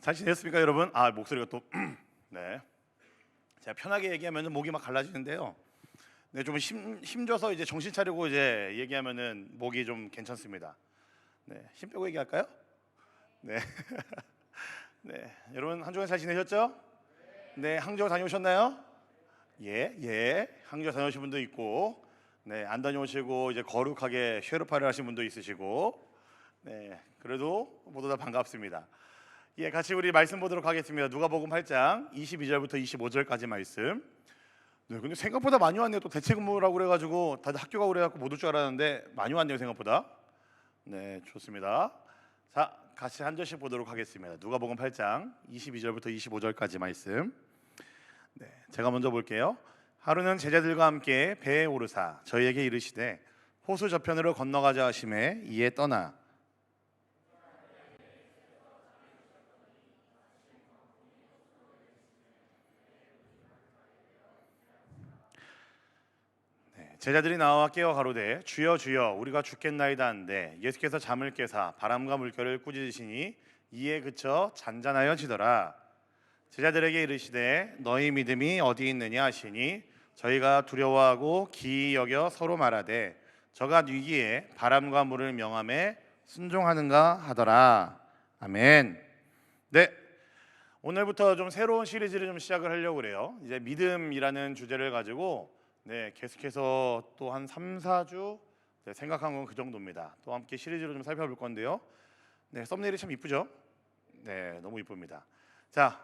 잘 지냈습니까, 여러분? 목소리가 또 네. 제가 편하게 얘기하면 목이 막 갈라지는데요. 네, 좀 힘줘서 이제 정신 차리고 이제 얘기하면은 목이 좀 괜찮습니다. 네, 힘 빼고 얘기할까요? 네. 네, 여러분 한 주간 잘 지내셨죠? 네, 항저 다녀오셨나요? 예. 항저 다녀오신 분도 있고, 네, 안 다녀오시고 이제 거룩하게 쉐르파를 하신 분도 있으시고, 네, 그래도 모두 다 반갑습니다. 예, 같이 우리 말씀 보도록 하겠습니다. 누가복음 8장 22절부터 25절까지 말씀. 네, 근데 생각보다 많이 왔네요. 또 대체근무라고 그래가지고 다들 학교 가고 그래갖고 못 올 줄 알았는데 많이 왔네요, 생각보다. 네, 좋습니다. 자, 같이 한 절씩 보도록 하겠습니다. 누가복음 8장 22절부터 25절까지 말씀. 네, 제가 먼저 볼게요. 하루는 제자들과 함께 배에 오르사 저희에게 이르시되 호수 저편으로 건너가자 하심에 이에 떠나 제자들이 나와 깨어 가로되 주여 주여 우리가 죽겠나이다 한데 예수께서 잠을 깨사 바람과 물결을 꾸짖으시니 이에 그쳐 잔잔하여지더라. 제자들에게 이르시되 너희 믿음이 어디 있느냐 하시니 저희가 두려워하고 기이 여겨 서로 말하되 저가 위기에 바람과 물을 명함에 순종하는가 하더라. 아멘. 네, 오늘부터 좀 새로운 시리즈를 좀 시작을 하려고 그래요. 이제 믿음이라는 주제를 가지고 네, 계속해서 또 한 3, 4주 생각한 건 그 정도입니다. 또 함께 시리즈로 좀 살펴볼 건데요. 네, 썸네일이 참 이쁘죠? 네, 너무 이쁩니다. 자,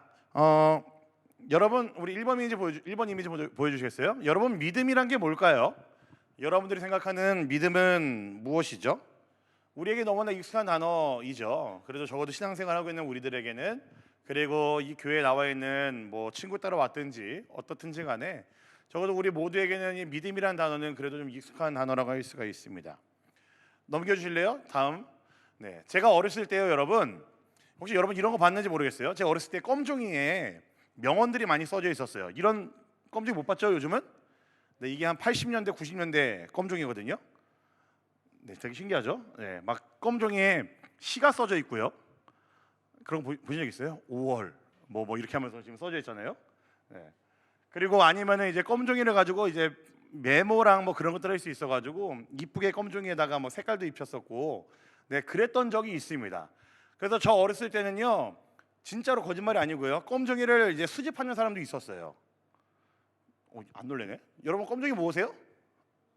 여러분 우리 1번 이미지 보여주시겠어요? 여러분 믿음이란 게 뭘까요? 여러분들이 생각하는 믿음은 무엇이죠? 우리에게 너무나 익숙한 단어이죠. 그래도 적어도 신앙생활하고 있는 우리들에게는, 그리고 이 교회에 나와 있는 뭐 친구 따라 왔든지 어떻든지 간에 적어도 우리 모두에게는 이 믿음이라는 단어는 그래도 좀 익숙한 단어라고 할 수가 있습니다. 넘겨주실래요? 다음. 네, 제가 어렸을 때요, 여러분 혹시 여러분 이런 거 봤는지 모르겠어요. 제가 어렸을 때 껌종이에 명언들이 많이 써져 있었어요. 이런 껌종이 못 봤죠, 요즘은? 네, 이게 한 80년대, 90년대 껌종이거든요. 네, 되게 신기하죠? 네, 막 껌종이에 시가 써져 있고요. 그런 거 보신 적 있어요? 5월 뭐 이렇게 하면서 지금 써져 있잖아요. 네. 그리고 아니면은 이제 껌종이를 가지고 이제 메모랑 뭐 그런 것들 할 수 있어가지고 이쁘게 껌종이에다가 뭐 색깔도 입혔었고, 네, 그랬던 적이 있습니다. 그래서 저 어렸을 때는요, 진짜로 거짓말이 아니고요, 껌종이를 이제 수집하는 사람도 있었어요. 안 놀래네. 여러분 껌종이 모으세요?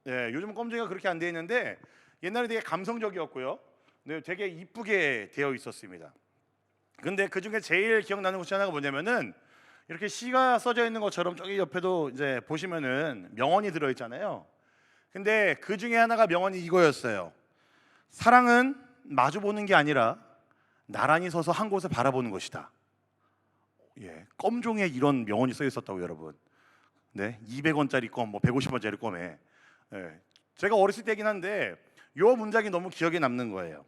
네, 요즘은 껌종이가 그렇게 안 돼 있는데 옛날에 되게 감성적이었고요. 네, 되게 이쁘게 되어 있었습니다. 근데 그 중에 제일 기억나는 것이 하나가 뭐냐면은 이렇게 시가 써져 있는 것처럼 저기 옆에도 이제 보시면은 명언이 들어 있잖아요. 근데 그 중에 하나가 명언이 이거였어요. 사랑은 마주 보는 게 아니라 나란히 서서 한 곳을 바라보는 것이다. 예, 껌종이에 이런 명언이 써 있었다고, 여러분. 네, 200원짜리 껌, 뭐 150원짜리 껌에. 예, 제가 어렸을 때긴 한데 요 문장이 너무 기억에 남는 거예요.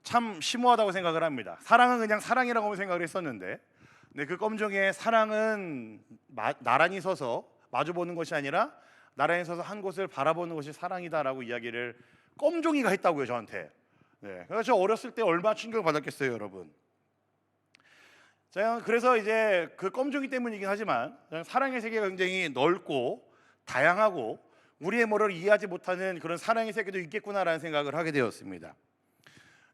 참 심오하다고 생각을 합니다. 사랑은 그냥 사랑이라고 생각을 했었는데, 네, 그 껌종이에 사랑은 나란히 서서 마주 보는 것이 아니라 나란히 서서 한 곳을 바라보는 것이 사랑이다라고 이야기를 껌종이가 했다고요, 저한테. 네, 그래서 저 어렸을 때 얼마나 충격을 받았겠어요, 여러분. 제가 그래서 이제 그 껌종이 때문이긴 하지만 사랑의 세계가 굉장히 넓고 다양하고 우리의 모를 이해하지 못하는 그런 사랑의 세계도 있겠구나라는 생각을 하게 되었습니다.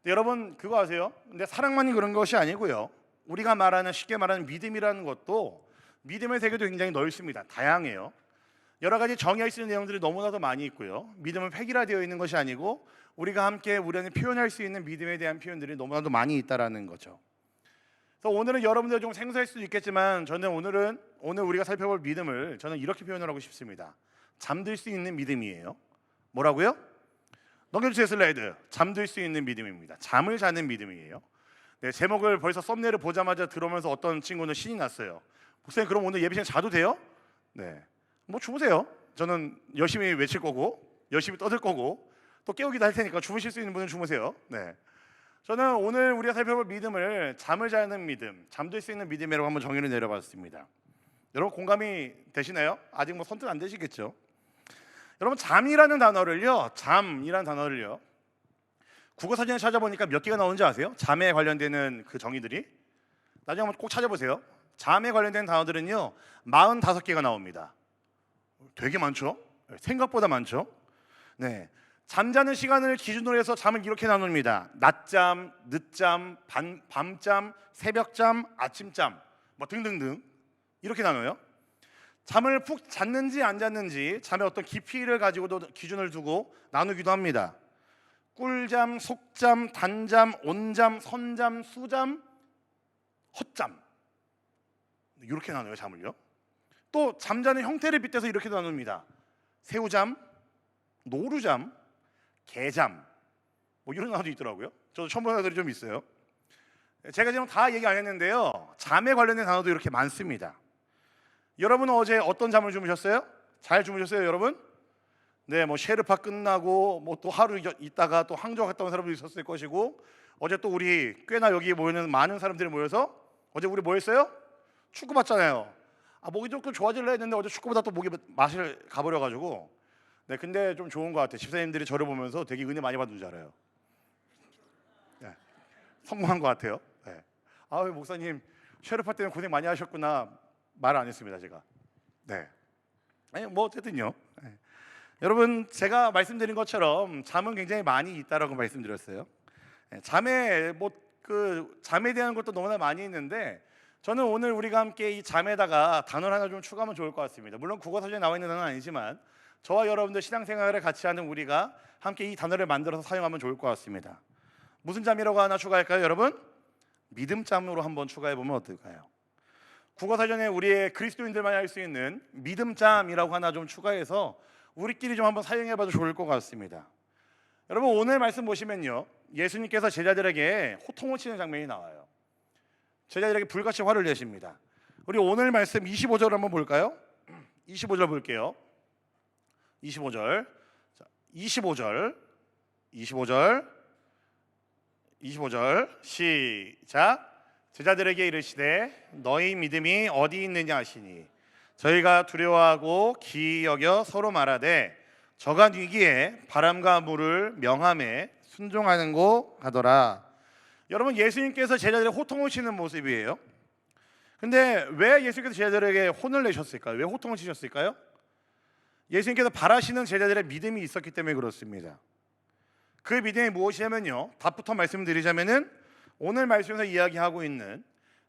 여러분 그거 아세요? 근데 사랑만이 그런 것이 아니고요, 우리가 쉽게 말하는 믿음이라는 것도 믿음의 세계도 굉장히 넓습니다. 다양해요. 여러 가지 정의할 수 있는 내용들이 너무나도 많이 있고요, 믿음은 획일화되어 있는 것이 아니고 우리가 함께 우리는 표현할 수 있는 믿음에 대한 표현들이 너무나도 많이 있다라는 거죠. 그래서 오늘은 여러분들 좀 생소할 수도 있겠지만 저는 오늘 우리가 살펴볼 믿음을 저는 이렇게 표현을 하고 싶습니다. 잠들 수 있는 믿음이에요. 뭐라고요? 넘겨주세요, 슬라이드. 잠들 수 있는 믿음입니다. 잠을 자는 믿음이에요. 네, 제목을 벌써 썸네일을 보자마자 들어오면서 어떤 친구는 신이 났어요. 목사님 그럼 오늘 예배 시간 자도 돼요? 네, 뭐 주무세요. 저는 열심히 외칠 거고 열심히 떠들 거고 또 깨우기도 할 테니까 주무실 수 있는 분은 주무세요. 네, 저는 오늘 우리가 살펴볼 믿음을 잠을 자는 믿음, 잠들 수 있는 믿음이라고 한번 정의를 내려봤습니다. 여러분 공감이 되시나요? 아직 뭐 선뜻 안 되시겠죠? 여러분 잠이라는 단어를요, 국어 사전에 찾아보니까 몇 개가 나오는지 아세요? 잠에 관련되는 그 정의들이 나중에 한번 꼭 찾아보세요. 잠에 관련된 단어들은요 45개가 나옵니다. 되게 많죠? 생각보다 많죠? 네, 잠자는 시간을 기준으로 해서 잠을 이렇게 나눕니다. 낮잠, 늦잠, 밤잠, 새벽잠, 아침잠 뭐 등등등 이렇게 나눠요. 잠을 푹 잤는지 안 잤는지 잠의 어떤 깊이를 가지고도 기준을 두고 나누기도 합니다. 꿀잠, 속잠, 단잠, 온잠, 선잠, 수잠, 헛잠 이렇게 나눠요 잠을요. 또 잠자는 형태를 빗대서 이렇게 나눕니다. 새우잠, 노루잠, 개잠 뭐 이런 단어도 있더라고요. 저도 처음 보는 단어들이 좀 있어요. 제가 지금 다 얘기 안 했는데요 잠에 관련된 단어도 이렇게 많습니다. 여러분은 어제 어떤 잠을 주무셨어요? 잘 주무셨어요 여러분? 네, 뭐 쉐르파 끝나고 뭐 또 하루 있다가 또 항저 갔다 온 사람도 있었을 것이고, 어제 또 우리 꽤나 여기 모이는 많은 사람들이 모여서 어제 우리 뭐 했어요? 축구 봤잖아요. 목이 조금 좋아질라 했는데 어제 축구보다 또 목이 맛을 가버려 가지고. 네, 근데 좀 좋은 것 같아요. 집사님들이 저를 보면서 되게 은혜 많이 받은 줄 알아요. 네, 성공한 것 같아요. 네. 목사님 쉐르파 때문에 고생 많이 하셨구나 말 안 했습니다 제가. 네. 아니 뭐 어쨌든요. 네. 여러분 제가 말씀드린 것처럼 잠은 굉장히 많이 있다라고 말씀드렸어요. 네, 잠에 대한 것도 너무나 많이 있는데 저는 오늘 우리가 함께 이 잠에다가 단어를 하나 좀 추가하면 좋을 것 같습니다. 물론 국어사전에 나와 있는 단어는 아니지만 저와 여러분들 신앙생활을 같이 하는 우리가 함께 이 단어를 만들어서 사용하면 좋을 것 같습니다. 무슨 잠이라고 하나 추가할까요 여러분? 믿음잠으로 한번 추가해 보면 어떨까요? 국어사전에 우리의 그리스도인들만이 할 수 있는 믿음잠이라고 하나 좀 추가해서 우리끼리 좀 한번 사용해봐도 좋을 것 같습니다. 여러분 오늘 말씀 보시면요 예수님께서 제자들에게 호통을 치는 장면이 나와요. 제자들에게 불같이 화를 내십니다. 우리 오늘 말씀 25절 한번 볼까요? 25절 볼게요. 25절 25절 시작. 제자들에게 이르시되 너희 믿음이 어디 있느냐 하시니 저희가 두려워하고 기이 여겨 서로 말하되 저가 위기에 바람과 물을 명함에 순종하는고 하더라. 여러분 예수님께서 제자들의 호통을 치는 모습이에요. 근데 왜 예수님께서 제자들에게 혼을 내셨을까요? 왜 호통을 치셨을까요? 예수님께서 바라시는 제자들의 믿음이 있었기 때문에 그렇습니다. 그 믿음이 무엇이냐면요 답부터 말씀드리자면은 오늘 말씀에서 이야기하고 있는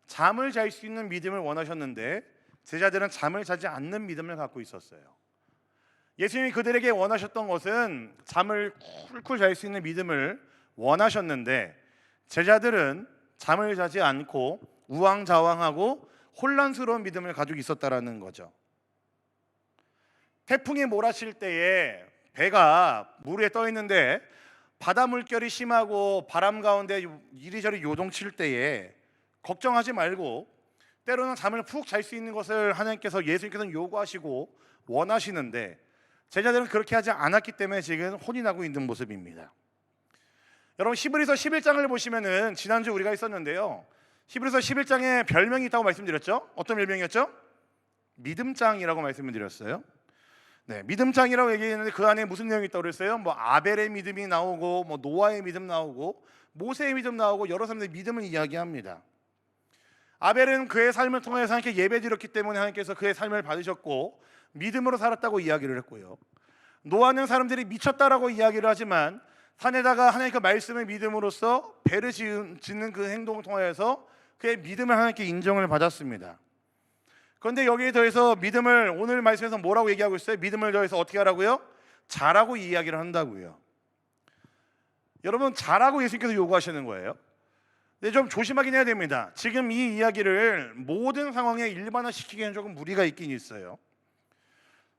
잠을 잘 수 있는 믿음을 원하셨는데 제자들은 잠을 자지 않는 믿음을 갖고 있었어요. 예수님이 그들에게 원하셨던 것은 잠을 쿨쿨 잘 수 있는 믿음을 원하셨는데 제자들은 잠을 자지 않고 우왕좌왕하고 혼란스러운 믿음을 가지고 있었다라는 거죠. 태풍이 몰아칠 때에 배가 물 위에 떠 있는데 바다 물결이 심하고 바람 가운데 이리저리 요동칠 때에 걱정하지 말고 때로는 잠을 푹 잘 수 있는 것을 하나님께서 예수님께서는 요구하시고 원하시는데 제자들은 그렇게 하지 않았기 때문에 지금 혼이 나고 있는 모습입니다. 여러분 히브리서 11장을 보시면은 지난주 우리가 있었는데요 히브리서 11장에 별명이 있다고 말씀드렸죠? 어떤 별명이었죠? 믿음장이라고 말씀을 드렸어요. 네, 믿음장이라고 얘기했는데 그 안에 무슨 내용이 있다고 그랬어요? 뭐 아벨의 믿음이 나오고 뭐 노아의 믿음 나오고 모세의 믿음 나오고 여러 사람들의 믿음을 이야기합니다. 아벨은 그의 삶을 통해서 하나님께 예배드렸기 때문에 하나님께서 그의 삶을 받으셨고 믿음으로 살았다고 이야기를 했고요. 노아는 사람들이 미쳤다라고 이야기를 하지만 산에다가 하나님의 말씀을 믿음으로써 배를 짓는 그 행동을 통해서 그의 믿음을 하나님께 인정을 받았습니다. 그런데 여기에 더해서 믿음을 오늘 말씀에서 뭐라고 얘기하고 있어요? 믿음을 더해서 어떻게 하라고요? 잘하고 이야기를 한다고요. 여러분 잘하고 예수님께서 요구하시는 거예요. 근데 좀 조심하긴 해야 됩니다. 지금 이 이야기를 모든 상황에 일반화시키기에는 조금 무리가 있긴 있어요.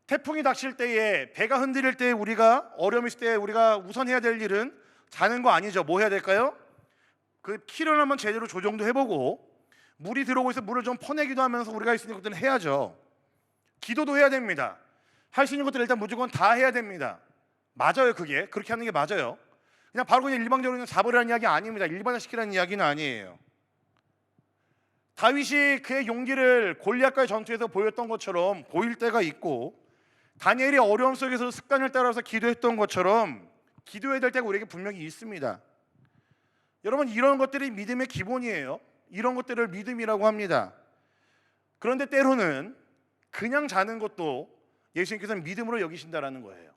태풍이 닥칠 때에 배가 흔들릴 때 우리가 어려움이 있을 때 우리가 우선 해야 될 일은 자는 거 아니죠. 뭐 해야 될까요? 그 키를 한번 제대로 조정도 해보고 물이 들어오고 있어 물을 좀 퍼내기도 하면서 우리가 할 수 있는 것들은 해야죠. 기도도 해야 됩니다. 할 수 있는 것들 일단 무조건 다 해야 됩니다. 맞아요. 그렇게 하는 게 맞아요. 그냥 바로 그냥 일방적으로 그냥 잡으라는 이야기 아닙니다. 일반화시키라는 이야기는 아니에요. 다윗이 그의 용기를 골리앗과의 전투에서 보였던 것처럼 보일 때가 있고 다니엘이 어려움 속에서 습관을 따라서 기도했던 것처럼 기도해야 될 때가 우리에게 분명히 있습니다. 여러분 이런 것들이 믿음의 기본이에요. 이런 것들을 믿음이라고 합니다. 그런데 때로는 그냥 자는 것도 예수님께서는 믿음으로 여기신다라는 거예요.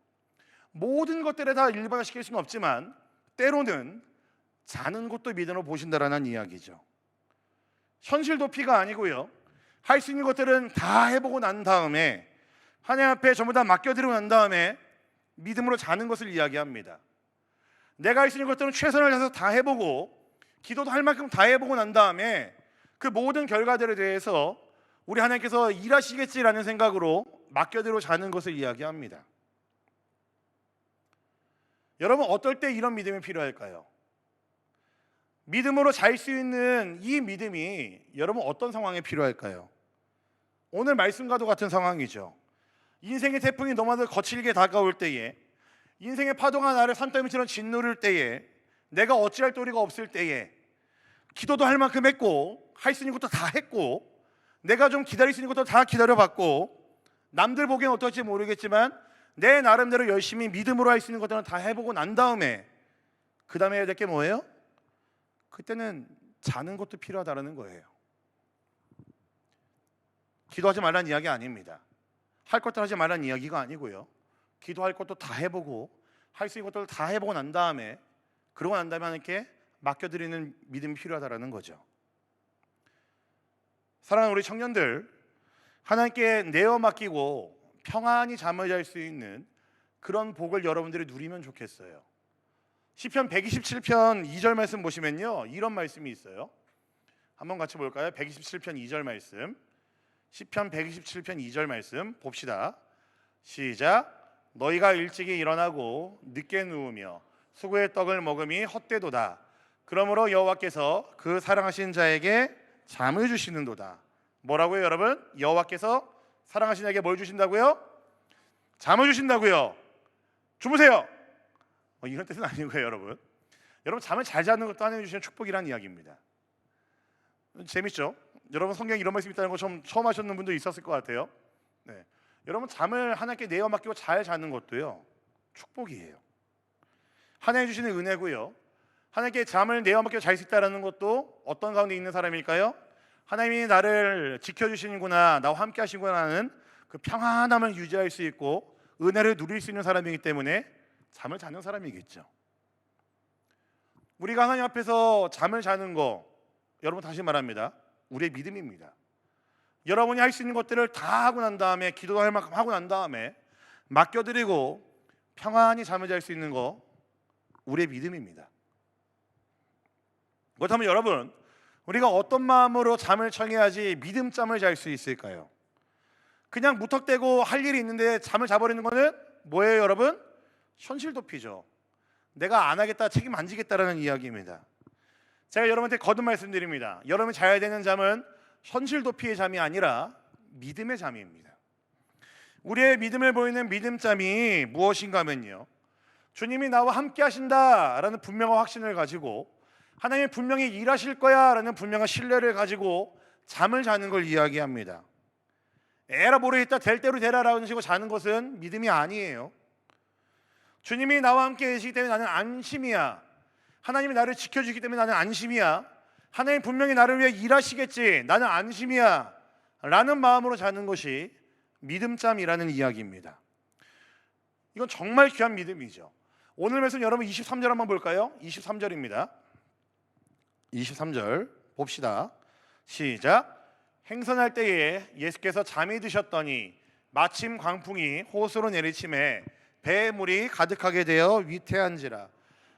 모든 것들에 다 일반화시킬 수는 없지만 때로는 자는 것도 믿음으로 보신다라는 이야기죠. 현실 도피가 아니고요, 할 수 있는 것들은 다 해보고 난 다음에 하나님 앞에 전부 다 맡겨드리고 난 다음에 믿음으로 자는 것을 이야기합니다. 내가 할 수 있는 것들은 최선을 다해서 다 해보고 기도도 할 만큼 다 해보고 난 다음에 그 모든 결과들에 대해서 우리 하나님께서 일하시겠지라는 생각으로 맡겨드리고 자는 것을 이야기합니다. 여러분, 어떨 때 이런 믿음이 필요할까요? 믿음으로 잘 수 있는 이 믿음이 여러분 어떤 상황에 필요할까요? 오늘 말씀과도 같은 상황이죠. 인생의 태풍이 너무나도 거칠게 다가올 때에, 인생의 파도가 나를 산더미처럼 짓누를 때에, 내가 어찌할 도리가 없을 때에 기도도 할 만큼 했고 할 수 있는 것도 다 했고 내가 좀 기다릴 수 있는 것도 다 기다려봤고 남들 보기엔 어떨지 모르겠지만 내 나름대로 열심히 믿음으로 할 수 있는 것들은 다 해보고 난 다음에 그 다음에 해야 될 게 뭐예요? 그때는 자는 것도 필요하다는 거예요. 기도하지 말라는 이야기 아닙니다. 할 것들 하지 말라는 이야기가 아니고요, 기도할 것도 다 해보고 할 수 있는 것들을 다 해보고 난 다음에, 그러고 난 다음에 하나님께 맡겨드리는 믿음이 필요하다는 거죠. 사랑하는 우리 청년들, 하나님께 내어 맡기고 평안히 잠을 잘 수 있는 그런 복을 여러분들이 누리면 좋겠어요. 시편 127편 2절 말씀 보시면요, 이런 말씀이 있어요. 한번 같이 볼까요? 127편 2절 말씀, 시편 127편 2절 말씀 봅시다. 시작. 너희가 일찍이 일어나고 늦게 누우며 수고의 떡을 먹음이 헛되도다. 그러므로 여호와께서 그 사랑하신 자에게 잠을 주시는도다. 뭐라고요, 여러분? 여호와께서 사랑하신 자에게 뭘 주신다고요? 잠을 주신다고요. 주무세요. 이런 뜻은 아니고요, 여러분. 여러분, 잠을 잘 자는 것도 하나님이 주시는 축복이라는 이야기입니다. 재밌죠? 여러분, 성경에 이런 말씀이 있다는 거 처음 하셨는 분도 있었을 것 같아요. 네. 여러분, 잠을 하나님께 내어 맡기고 잘 자는 것도요, 축복이에요. 하나님 주시는 은혜고요, 하나님께 잠을 내어 맡기고 잘 수 있다는 것도 어떤 가운데 있는 사람일까요? 하나님이 나를 지켜주시는구나, 나와 함께 하시구나 하는 그 평안함을 유지할 수 있고 은혜를 누릴 수 있는 사람이기 때문에 잠을 자는 사람이겠죠. 우리가 하나님 앞에서 잠을 자는 거, 여러분 다시 말합니다, 우리의 믿음입니다. 여러분이 할 수 있는 것들을 다 하고 난 다음에, 기도도 할 만큼 하고 난 다음에 맡겨드리고 평안히 잠을 잘 수 있는 거, 우리의 믿음입니다. 그렇다면 여러분, 우리가 어떤 마음으로 잠을 청해야지 믿음잠을 잘 수 있을까요? 그냥 무턱대고 할 일이 있는데 잠을 자버리는 거는 뭐예요, 여러분? 현실 도피죠. 내가 안 하겠다, 책임 안 지겠다라는 이야기입니다. 제가 여러분한테 거듭 말씀드립니다. 여러분이 자야 되는 잠은 현실 도피의 잠이 아니라 믿음의 잠입니다. 우리의 믿음을 보이는 믿음잠이 무엇인가 하면요, 주님이 나와 함께 하신다라는 분명한 확신을 가지고, 하나님이 분명히 일하실 거야라는 분명한 신뢰를 가지고 잠을 자는 걸 이야기합니다. 에라 모르겠다, 될 대로 되라라는 식으로 자는 것은 믿음이 아니에요. 주님이 나와 함께 계시기 때문에 나는 안심이야. 하나님이 나를 지켜주기 때문에 나는 안심이야. 하나님 분명히 나를 위해 일하시겠지, 나는 안심이야 라는 마음으로 자는 것이 믿음잠이라는 이야기입니다. 이건 정말 귀한 믿음이죠. 오늘 말씀 여러분 23절 한번 볼까요? 23절입니다. 23절 봅시다. 시작. 행선할 때에 예수께서 잠이 드셨더니 마침 광풍이 호수로 내리침에 배에 물이 가득하게 되어 위태한지라.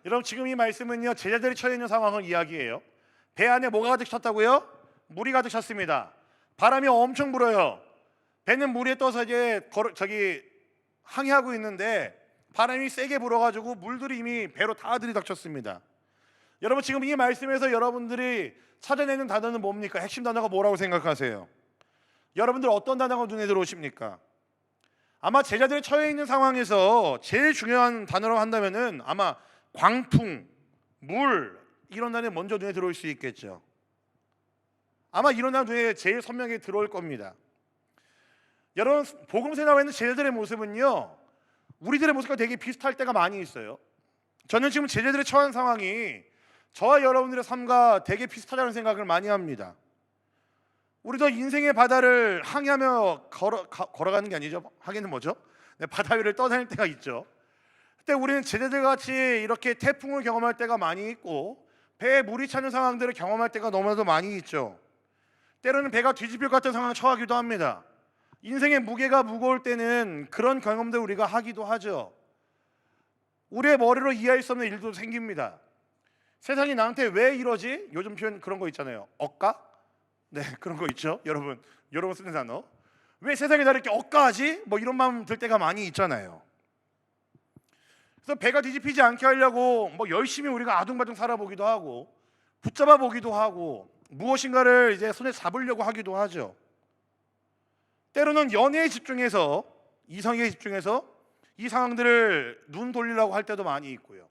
여러분, 지금 이 말씀은요, 제자들이 처해 있는 상황을 이야기해요. 배 안에 뭐가 가득 찼다고요? 물이 가득 찼습니다. 바람이 엄청 불어요. 배는 물에 떠서 이제 항해하고 있는데 바람이 세게 불어가지고 물들이 이미 배로 다 들이닥쳤습니다. 여러분, 지금 이 말씀에서 여러분들이 찾아내는 단어는 뭡니까? 핵심 단어가 뭐라고 생각하세요? 여러분들 어떤 단어가 눈에 들어오십니까? 아마 제자들이 처해 있는 상황에서 제일 중요한 단어라고 한다면은 아마 광풍, 물, 이런 단어가 먼저 눈에 들어올 수 있겠죠. 아마 이런 단어 눈에 제일 선명하게 들어올 겁니다. 여러분, 복음서에 나와 있는 제자들의 모습은요, 우리들의 모습과 되게 비슷할 때가 많이 있어요. 저는 지금 제자들의 처한 상황이 저와 여러분들의 삶과 되게 비슷하다는 생각을 많이 합니다. 우리도 인생의 바다를 항해하며 걸어가는 게 아니죠. 하기는 뭐죠? 네, 바다 위를 떠다닐 때가 있죠. 그때 우리는 제자들 같이 이렇게 태풍을 경험할 때가 많이 있고 배에 물이 차는 상황들을 경험할 때가 너무나도 많이 있죠. 때로는 배가 뒤집힐 것 같은 상황을 처하기도 합니다. 인생의 무게가 무거울 때는 그런 경험들 우리가 하기도 하죠. 우리의 머리로 이해할 수 없는 일도 생깁니다. 세상이 나한테 왜 이러지? 요즘 표현 그런 거 있잖아요. 억까? 네, 그런 거 있죠. 여러분 쓰는 단어. 왜 세상이 나를 이렇게 억까하지? 뭐 이런 마음 들 때가 많이 있잖아요. 그래서 배가 뒤집히지 않게 하려고 뭐 열심히 우리가 아둥바둥 살아보기도 하고 붙잡아 보기도 하고 무엇인가를 이제 손에 잡으려고 하기도 하죠. 때로는 연애에 집중해서 이성에 집중해서 이 상황들을 눈 돌리려고 할 때도 많이 있고요.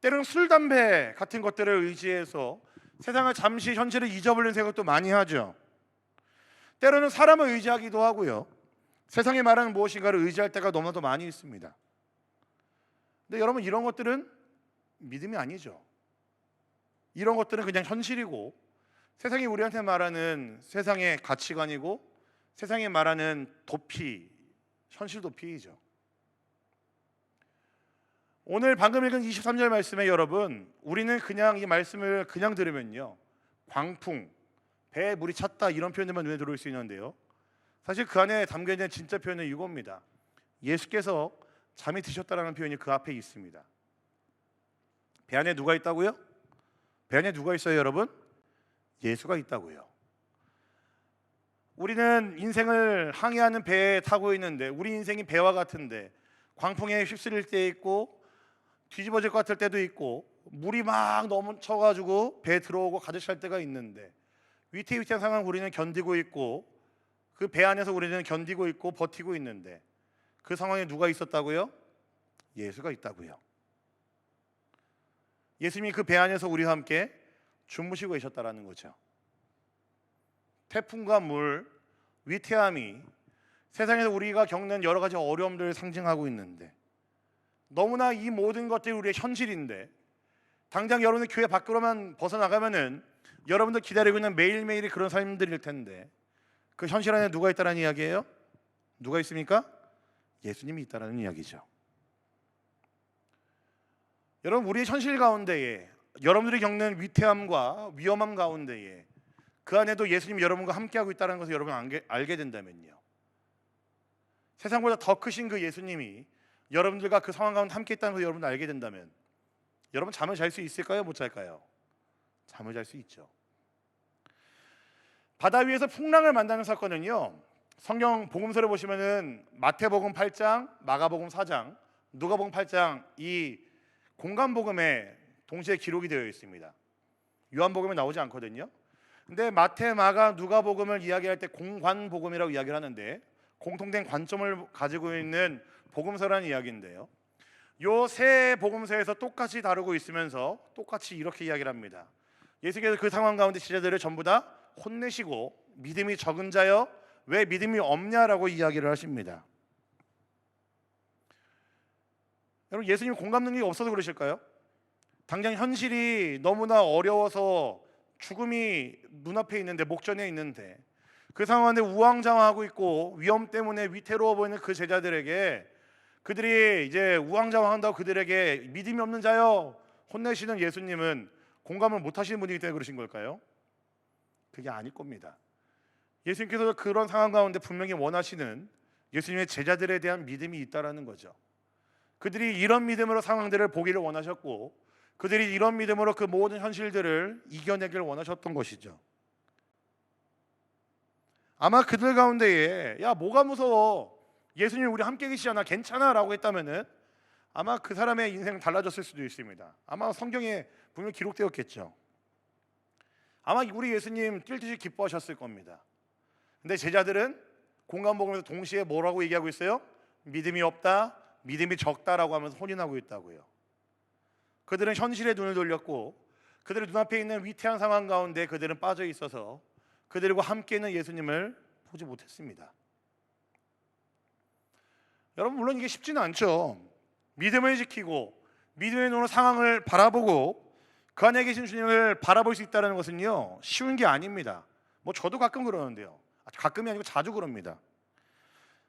때로는 술, 담배 같은 것들을 의지해서 세상을 잠시 현실을 잊어버리는 생각도 많이 하죠. 때로는 사람을 의지하기도 하고요. 세상이 말하는 무엇인가를 의지할 때가 너무나도 많이 있습니다. 근데 여러분, 이런 것들은 믿음이 아니죠. 이런 것들은 그냥 현실이고 세상이 우리한테 말하는 세상의 가치관이고 세상이 말하는 도피, 현실 도피이죠. 오늘 방금 읽은 23절 말씀에 여러분, 우리는 그냥 이 말씀을 그냥 들으면요, 광풍, 배에 물이 찼다 이런 표현들만 눈에 들어올 수 있는데요, 사실 그 안에 담겨있는 진짜 표현은 이겁니다. 예수께서 잠이 드셨다라는 표현이 그 앞에 있습니다. 배 안에 누가 있다고요? 배 안에 누가 있어요, 여러분? 예수가 있다고요. 우리는 인생을 항해하는 배에 타고 있는데, 우리 인생이 배와 같은데 광풍에 휩쓸릴 때 있고 뒤집어질 것 같을 때도 있고 물이 막 넘쳐가지고 배에 들어오고 가득 찰 때가 있는데, 위태위태한 상황을 우리는 견디고 있고 그 배 안에서 우리는 견디고 있고 버티고 있는데, 그 상황에 누가 있었다고요? 예수가 있다고요. 예수님이 그 배 안에서 우리와 함께 주무시고 계셨다라는 거죠. 태풍과 물, 위태함이 세상에서 우리가 겪는 여러 가지 어려움들을 상징하고 있는데, 너무나 이 모든 것들이 우리의 현실인데, 당장 여러분의 교회 밖으로만 벗어나가면은 여러분들 기다리고 있는 매일매일이 그런 삶들일 텐데, 그 현실 안에 누가 있다는 이야기예요? 누가 있습니까? 예수님이 있다는 이야기죠. 여러분, 우리의 현실 가운데에, 여러분들이 겪는 위태함과 위험함 가운데에 그 안에도 예수님이 여러분과 함께하고 있다는 것을 여러분 알게 된다면요, 세상보다 더 크신 그 예수님이 여러분들과 그 상황 가운데 함께 있다는 것을 여러분 알게 된다면, 여러분 잠을 잘 수 있을까요? 못 잘까요? 잠을 잘 수 있죠. 바다 위에서 풍랑을 만나는 사건은요, 성경 복음서를 보시면은 마태복음 8장, 마가복음 4장, 누가복음 8장 이 공간복음에 동시에 기록이 되어 있습니다. 요한복음에 나오지 않거든요. 근데 마태, 마가, 누가복음을 이야기할 때 공관복음이라고 이야기를 하는데, 공통된 관점을 가지고 있는 복음서라는 이야기인데요, 요 세 복음서에서 똑같이 다루고 있으면서 똑같이 이렇게 이야기를 합니다. 예수께서 그 상황 가운데 제자들을 전부 다 혼내시고 믿음이 적은 자여 왜 믿음이 없냐라고 이야기를 하십니다. 여러분, 예수님 공감 능력이 없어서 그러실까요? 당장 현실이 너무나 어려워서 죽음이 눈앞에 있는데, 목전에 있는데, 그 상황에 우왕좌왕하고 있고 위험 때문에 위태로워 보이는 그 제자들에게, 그들이 이제 우왕좌왕한다고 그들에게 믿음이 없는 자여 혼내시는 예수님은 공감을 못 하시는 분이기 때문에 그러신 걸까요? 그게 아닐 겁니다. 예수님께서 그런 상황 가운데 분명히 원하시는 예수님의 제자들에 대한 믿음이 있다라는 거죠. 그들이 이런 믿음으로 상황들을 보기를 원하셨고, 그들이 이런 믿음으로 그 모든 현실들을 이겨내기를 원하셨던 것이죠. 아마 그들 가운데에 야, 뭐가 무서워, 예수님 우리 함께 계시잖아, 괜찮아 라고 했다면은 아마 그 사람의 인생은 달라졌을 수도 있습니다. 아마 성경에 분명히 기록되었겠죠. 아마 우리 예수님 뛸 듯이 기뻐하셨을 겁니다. 근데 제자들은 공간복음에서 동시에 뭐라고 얘기하고 있어요? 믿음이 없다, 믿음이 적다라고 하면서 혼인하고 있다고요. 그들은 현실에 눈을 돌렸고 그들의 눈앞에 있는 위태한 상황 가운데 그들은 빠져 있어서 그들과 함께 있는 예수님을 보지 못했습니다. 여러분, 물론 이게 쉽지는 않죠. 믿음을 지키고 믿음의 눈으로 상황을 바라보고 그 안에 계신 주님을 바라볼 수 있다는 것은요 쉬운 게 아닙니다. 뭐 저도 가끔 그러는데요. 가끔이 아니고 자주 그럽니다.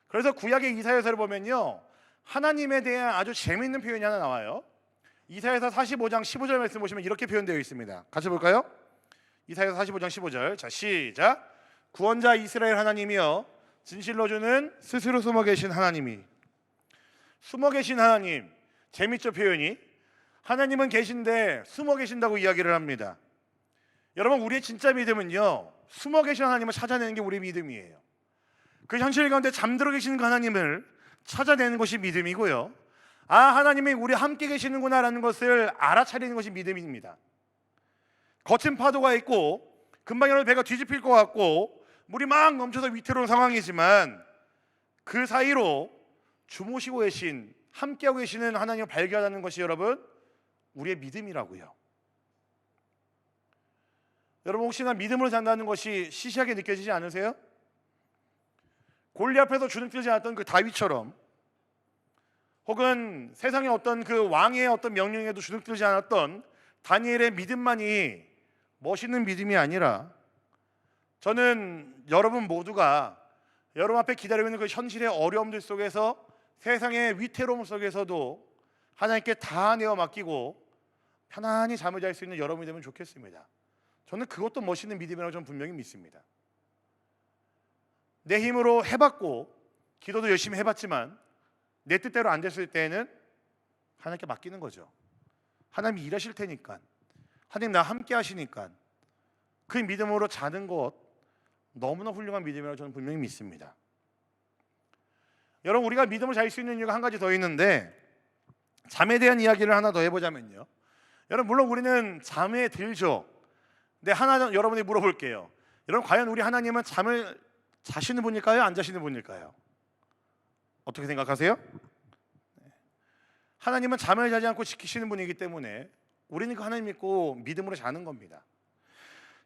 그래서 구약의 이사야서를 보면요 하나님에 대한 아주 재미있는 표현이 하나 나와요. 이사야서 45장 15절 말씀 보시면 이렇게 표현되어 있습니다. 같이 볼까요? 이사야서 45장 15절. 자, 시작. 구원자 이스라엘 하나님이여 진실로 주는 스스로 숨어 계신 하나님이. 숨어 계신 하나님. 재밌죠 표현이? 하나님은 계신데 숨어 계신다고 이야기를 합니다. 여러분 우리의 진짜 믿음은요 숨어 계신 하나님을 찾아내는 게 우리의 믿음이에요. 그 현실 가운데 잠들어 계시는 그 하나님을 찾아내는 것이 믿음이고요. 아 하나님이 우리 함께 계시는구나 라는 것을 알아차리는 것이 믿음입니다. 거친 파도가 있고 금방 여러분 배가 뒤집힐 것 같고 물이 막 넘쳐서 위태로운 상황이지만 그 사이로 주무시고 계신 함께하고 계시는 하나님을 발견하는 것이 여러분 우리의 믿음이라고요. 여러분 혹시나 믿음으로 산다는 것이 시시하게 느껴지지 않으세요? 골리앗 앞에서 주눅들지 않았던 그 다윗처럼 혹은 세상의 어떤 그 왕의 어떤 명령에도 주눅들지 않았던 다니엘의 믿음만이 멋있는 믿음이 아니라 저는 여러분 모두가 여러분 앞에 기다리고 있는 그 현실의 어려움들 속에서 세상의 위태로움 속에서도 하나님께 다 내어 맡기고 편안히 잠을 잘 수 있는 여러분이 되면 좋겠습니다. 저는 그것도 멋있는 믿음이라고 저는 분명히 믿습니다. 내 힘으로 해봤고 기도도 열심히 해봤지만 내 뜻대로 안 됐을 때에는 하나님께 맡기는 거죠. 하나님이 일하실 테니까, 하나님 나와 함께 하시니까 그 믿음으로 자는 것 너무나 훌륭한 믿음이라고 저는 분명히 믿습니다. 여러분 우리가 믿음을 잘 수 있는 이유가 한 가지 더 있는데 잠에 대한 이야기를 하나 더 해보자면요. 여러분 물론 우리는 잠에 들죠. 근데 하나 여러분이 물어볼게요. 여러분 과연 우리 하나님은 잠을 자시는 분일까요? 안 자시는 분일까요? 어떻게 생각하세요? 하나님은 잠을 자지 않고 지키시는 분이기 때문에 우리는 그 하나님 믿고 믿음으로 자는 겁니다.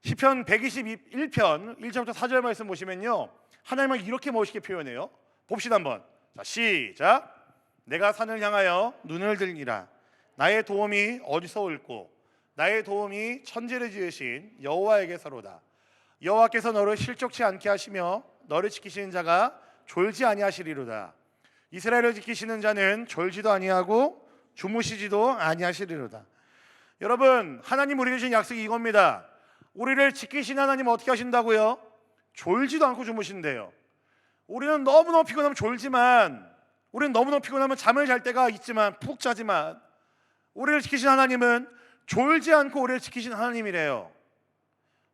시편 121편 1절부터 4절 말씀 보시면요 하나님은 이렇게 멋있게 표현해요. 봅시다 한번. 자, 시작. 내가 산을 향하여 눈을 들리라. 나의 도움이 어디서 올꼬? 나의 도움이 천지를 지으신 여호와에게서로다. 여호와께서 너를 실족치 않게 하시며 너를 지키시는 자가 졸지 아니하시리로다. 이스라엘을 지키시는 자는 졸지도 아니하고 주무시지도 아니하시리로다. 여러분 하나님 우리에게 주신 약속이 이겁니다. 우리를 지키신 하나님은 어떻게 하신다고요? 졸지도 않고 주무신대요. 우리는 너무너무 피곤하면 졸지만 우리는 너무너무 피곤하면 잠을 잘 때가 있지만 푹 자지만 우리를 지키신 하나님은 졸지 않고 우리를 지키신 하나님이래요.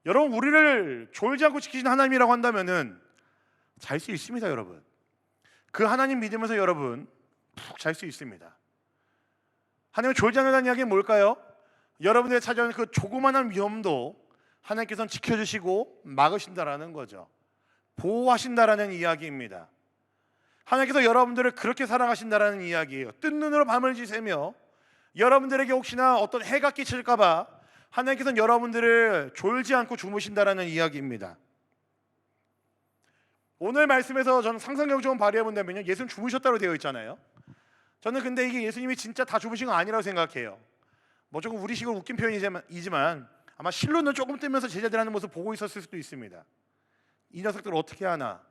여러분 우리를 졸지 않고 지키신 하나님이라고 한다면은 잘 수 있습니다. 여러분 그 하나님 믿으면서 여러분 푹 잘 수 있습니다. 하나님은 졸지 않는다는 이야기는 뭘까요? 여러분들이 찾아오는 그 조그만한 위험도 하나님께서는 지켜주시고 막으신다라는 거죠. 보호하신다라는 이야기입니다. 하나님께서 여러분들을 그렇게 사랑하신다라는 이야기예요. 뜬 눈으로 밤을 지새며 여러분들에게 혹시나 어떤 해가 끼칠까 봐 하나님께서는 여러분들을 졸지 않고 주무신다라는 이야기입니다. 오늘 말씀에서 저는 상상력 좀 발휘해 본다면요 예수님 주무셨다고 되어 있잖아요. 저는 근데 이게 예수님이 진짜 다 주무신 거 아니라고 생각해요. 뭐 조금 우리식으로 웃긴 표현이지만 아마 실눈을 조금 뜨면서 제자들 하는 모습 보고 있었을 수도 있습니다. 이 녀석들 어떻게 하나?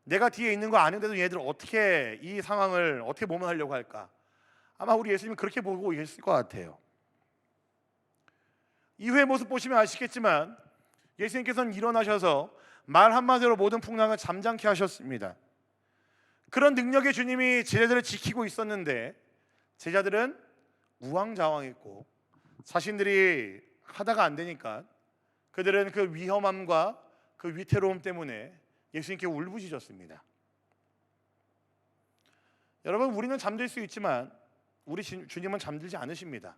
내가 뒤에 있는 거 아는데도 얘들 어떻게 이 상황을 어떻게 모면하려고 할까? 아마 우리 예수님은 그렇게 보고 계실 것 같아요. 이후의 모습 보시면 아시겠지만 예수님께서는 일어나셔서 말 한마디로 모든 풍랑을 잠잠케 하셨습니다. 그런 능력의 주님이 제자들을 지키고 있었는데 제자들은 우왕좌왕했고 자신들이 하다가 안 되니까 그들은 그 위험함과 그 위태로움 때문에 예수님께 울부짖었습니다. 여러분 우리는 잠들 수 있지만 우리 주님은 잠들지 않으십니다.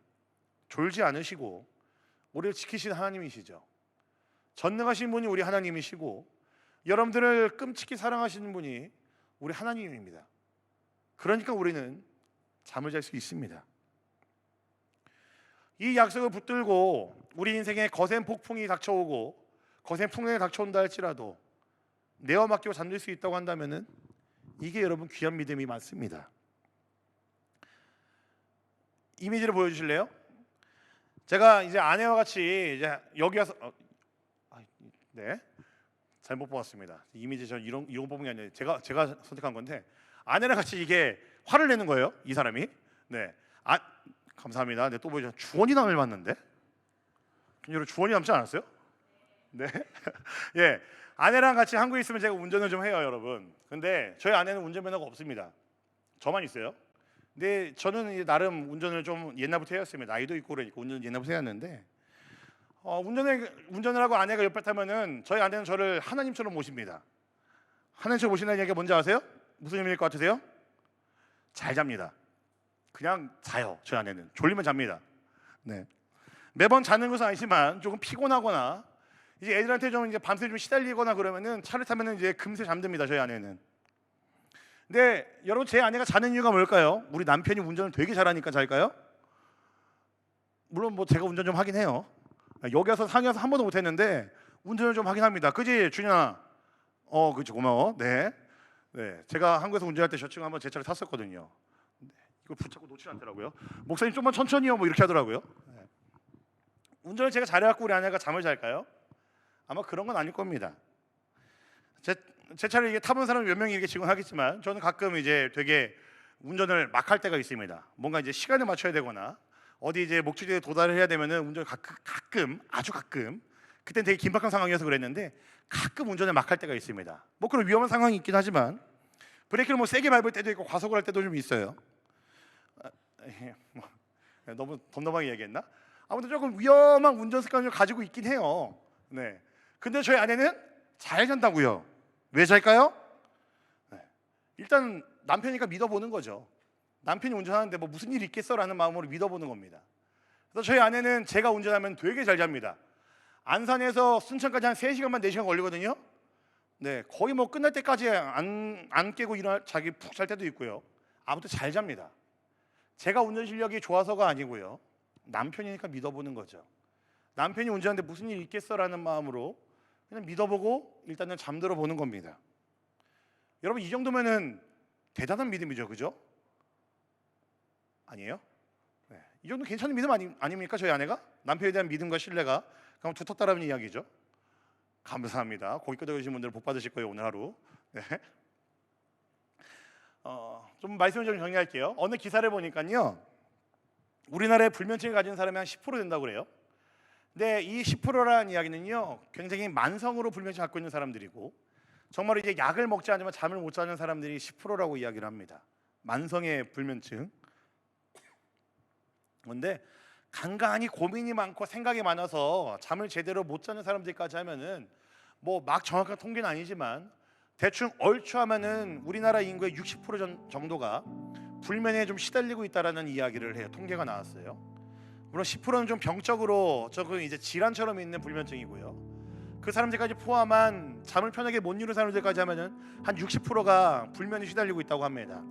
졸지 않으시고 우리를 지키시는 하나님이시죠. 전능하신 분이 우리 하나님이시고 여러분들을 끔찍히 사랑하시는 분이 우리 하나님입니다. 그러니까 우리는 잠을 잘 수 있습니다. 이 약속을 붙들고 우리 인생에 거센 폭풍이 닥쳐오고 거센 풍랑이 닥쳐온다 할지라도 내어 맡기고 잠들 수 있다고 한다면은 이게 여러분 귀한 믿음이 맞습니다. 이미지를 보여주실래요? 제가 이제 아내와 같이 이제 여기 와서 네, 잘못 뽑았습니다. 이미지 저 이런 뽑은 게 아니라 제가 선택한 건데 아내랑 같이 이게 화를 내는 거예요. 이 사람이. 네, 감사합니다. 네, 또 보이죠. 주원이 남을 봤는데 여러분 주원이 남지 않았어요? 네, 예, 아내랑 같이 한국에 있으면 제가 운전을 좀 해요, 여러분. 근데 저희 아내는 운전면허가 없습니다. 저만 있어요. 근데 저는 이제 나름 운전을 좀 옛날부터 해왔습니다. 나이도 있고 그러니까 운전 옛날부터 해왔는데 운전을 하고 아내가 옆에 타면은 저희 아내는 저를 하나님처럼 모십니다. 하나님처럼 모신다는 얘기가 뭔지 아세요? 무슨 의미일 것 같으세요? 잘 잡니다. 그냥 자요. 저희 아내는 졸리면 잡니다. 네, 매번 자는 것은 아니지만 조금 피곤하거나 이제 애들한테 좀 이제 밤새 좀 시달리거나 그러면은 차를 타면은 이제 금세 잠듭니다. 저희 아내는. 근데 여러분 제 아내가 자는 이유가 뭘까요? 우리 남편이 운전을 되게 잘하니까 잘까요? 물론 뭐 제가 운전 좀 하긴 해요. 여기 와서 상해 와서 한 번도 못 했는데 운전을 좀 하긴 합니다. 그지 준현아? 그치 고마워. 네. 네, 제가 한국에서 운전할 때 저 친구 한번 제 차를 탔었거든요. 네, 이걸 붙잡고 놓지 않더라고요. 목사님 좀만 천천히요 뭐 이렇게 하더라고요. 네. 운전을 제가 잘해갖고 우리 아내가 잠을 잘까요? 아마 그런 건 아닐 겁니다. 제 차를 이게 타본 사람이 몇 명이 이렇게 직원하겠지만 저는 가끔 이제 되게 운전을 막 할 때가 있습니다. 뭔가 이제 시간을 맞춰야 되거나 어디 이제 목적지에 도달을 해야 되면은 운전을 가끔 아주 가끔 그때는 되게 긴박한 상황이어서 그랬는데 가끔 운전을 막 할 때가 있습니다. 뭐 그런 위험한 상황이 있긴 하지만 브레이크를 뭐 세게 밟을 때도 있고 과속을 할 때도 좀 있어요. 너무 덤덤하게 얘기했나? 아무튼 조금 위험한 운전 습관을 가지고 있긴 해요. 네. 근데 저희 아내는 잘 잔다고요. 왜 잘까요? 네. 일단 남편이니까 믿어보는 거죠. 남편이 운전하는데 뭐 무슨 일이 있겠어라는 마음으로 믿어보는 겁니다. 그래서 저희 아내는 제가 운전하면 되게 잘 잡니다. 안산에서 순천까지 한 3시간만 4시간 걸리거든요. 네, 거의 뭐 끝날 때까지 안 깨고 자기 푹 잘 때도 있고요. 아무튼 잘 잡니다. 제가 운전 실력이 좋아서가 아니고요. 남편이니까 믿어보는 거죠. 남편이 운전하는데 무슨 일이 있겠어라는 마음으로 그냥 믿어보고 일단은 잠들어 보는 겁니다. 여러분 이 정도면은 대단한 믿음이죠, 그죠? 아니에요? 네. 이 정도 괜찮은 믿음 아닙니까? 저희 아내가 남편에 대한 믿음과 신뢰가 그럼 두텁다라는 이야기죠. 감사합니다. 고기 끄덕이신 분들 복 받으실 거예요 오늘 하루. 네. 좀 말씀을 좀 정리할게요. 어느 기사를 보니까요, 우리나라의 불면증을 가진 사람이 한 10% 된다고 그래요. 근데 이 10%라는 이야기는요, 굉장히 만성으로 불면증 갖고 있는 사람들이고 정말 이제 약을 먹지 않으면 잠을 못 자는 사람들이 10%라고 이야기를 합니다. 만성의 불면증. 그런데 간간히 고민이 많고 생각이 많아서 잠을 제대로 못 자는 사람들까지 하면은 뭐 막 정확한 통계는 아니지만 대충 얼추 하면은 우리나라 인구의 60% 정도가 불면에 좀 시달리고 있다라는 이야기를 해요. 통계가 나왔어요. 물론 10%는 좀 병적으로 조금 이제 질환처럼 있는 불면증이고요. 그 사람들까지 포함한 잠을 편하게 못 이루는 사람들까지 하면은 한 60%가 불면에 시달리고 있다고 합니다.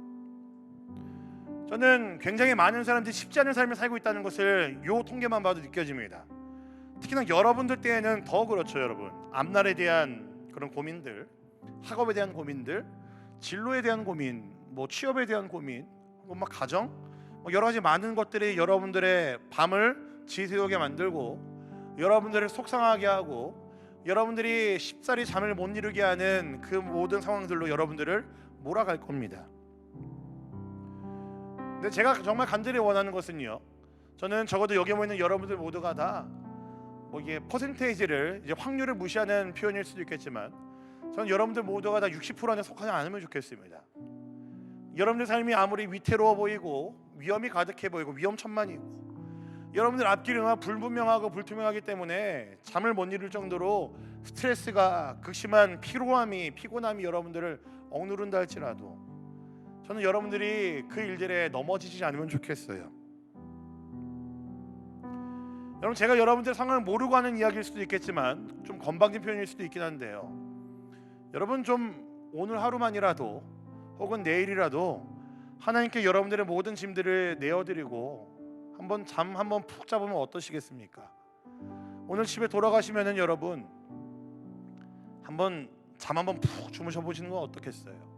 저는 굉장히 많은 사람들이 쉽지 않은 삶을 살고 있다는 것을 이 통계만 봐도 느껴집니다. 특히나 여러분들 때에는 더 그렇죠, 여러분. 앞날에 대한 그런 고민들, 학업에 대한 고민들, 진로에 대한 고민, 뭐 취업에 대한 고민, 뭐 가정, 뭐 여러 가지 많은 것들이 여러분들의 밤을 지새우게 만들고 여러분들을 속상하게 하고 여러분들이 쉽사리 잠을 못 이루게 하는 그 모든 상황들로 여러분들을 몰아갈 겁니다. 근데 제가 정말 간절히 원하는 것은요, 저는 적어도 여기 모이는 여러분들 모두가 다 뭐 이게 퍼센테이지를 이제 확률을 무시하는 표현일 수도 있겠지만 저는 여러분들 모두가 다 60% 안에 속하지 않으면 좋겠습니다. 여러분들 삶이 아무리 위태로워 보이고 위험이 가득해 보이고 위험천만이고 여러분들 앞길이 너무 불분명하고 불투명하기 때문에 잠을 못 이룰 정도로 스트레스가 극심한 피곤함이 여러분들을 억누른다 할지라도 저는 여러분들이 그 일들에 넘어지지 않으면 좋겠어요. 여러분, 제가 여러분들의 상황을 모르고 하는 이야기일 수도 있겠지만 좀 건방진 표현일 수도 있긴 한데요, 여러분 좀 오늘 하루만이라도 혹은 내일이라도 하나님께 여러분들의 모든 짐들을 내어드리고 잠 한번 푹 잡으면 어떠시겠습니까? 오늘 집에 돌아가시면은 여러분 잠 한번 푹 주무셔 보시는 건 어떻겠어요?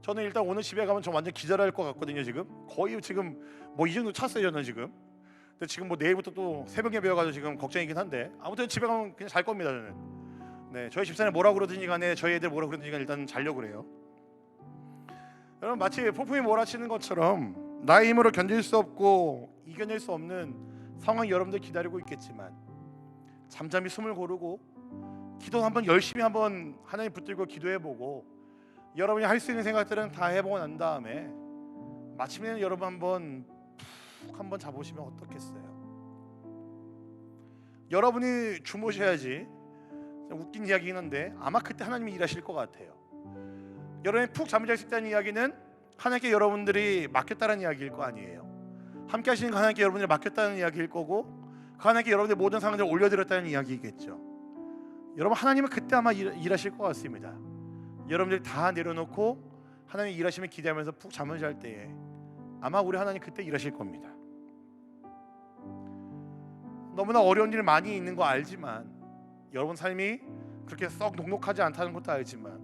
저는 일단 오늘 집에 가면 저 완전 기절할 것 같거든요. 지금 거의 뭐 이 정도 찼어요 저는 지금. 근데 지금 뭐 내일부터 또 새벽 예배여가지고 지금 걱정이긴 한데 아무튼 집에 가면 그냥 잘 겁니다 저는. 네, 저희 집사람이 뭐라고 그러든지 간에 저희 애들 뭐라고 그러든지 간에 일단 자려고 그래요. 여러분 마치 폭풍이 몰아치는 것처럼 나의 힘으로 견딜 수 없고 이겨낼 수 없는 상황이 여러분들 기다리고 있겠지만 잠잠히 숨을 고르고 기도 한번 열심히 한번 하나님 붙들고 기도해보고 여러분이 할 수 있는 생각들은 다 해보고 난 다음에 마침내는 여러분 한번 푹 한번 자보시면 어떻겠어요? 여러분이 주무셔야지. 웃긴 이야기긴 한데 아마 그때 하나님이 일하실 것 같아요. 여러분이 푹 잠을 잘 수 있다는 이야기는 하나님께 여러분들이 맡겼다는 이야기일 거 아니에요. 함께 하시는 하나님께 여러분들이 맡겼다는 이야기일 거고 그 하나님께 여러분들 모든 상황들을 올려드렸다는 이야기겠죠. 여러분 하나님은 그때 아마 일하실 것 같습니다. 여러분들이 다 내려놓고 하나님이 일하시면 기대하면서 푹 잠을 잘 때에 아마 우리 하나님 그때 일하실 겁니다. 너무나 어려운 일 많이 있는 거 알지만 여러분 삶이 그렇게 썩 녹록하지 않다는 것도 알지만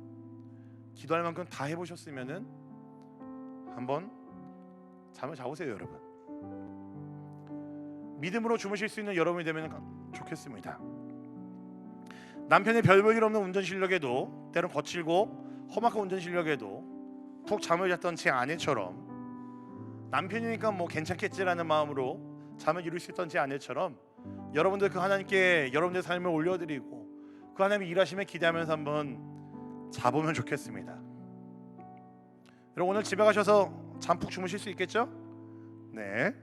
기도할 만큼 다 해보셨으면은 한번 잠을 자보세요 여러분. 믿음으로 주무실 수 있는 여러분이 되면 좋겠습니다. 남편의 별 볼 일 없는 운전 실력에도 때론 거칠고 험악한 운전 실력에도 푹 잠을 잤던 제 아내처럼 남편이니까 뭐 괜찮겠지라는 마음으로 잠을 이룰 수 있던 제 아내처럼 여러분들 그 하나님께 여러분들의 삶을 올려드리고 그 하나님이 일하시면 기대하면서 한번 자보면 좋겠습니다. 여러분 오늘 집에 가셔서 잠 푹 주무실 수 있겠죠? 네,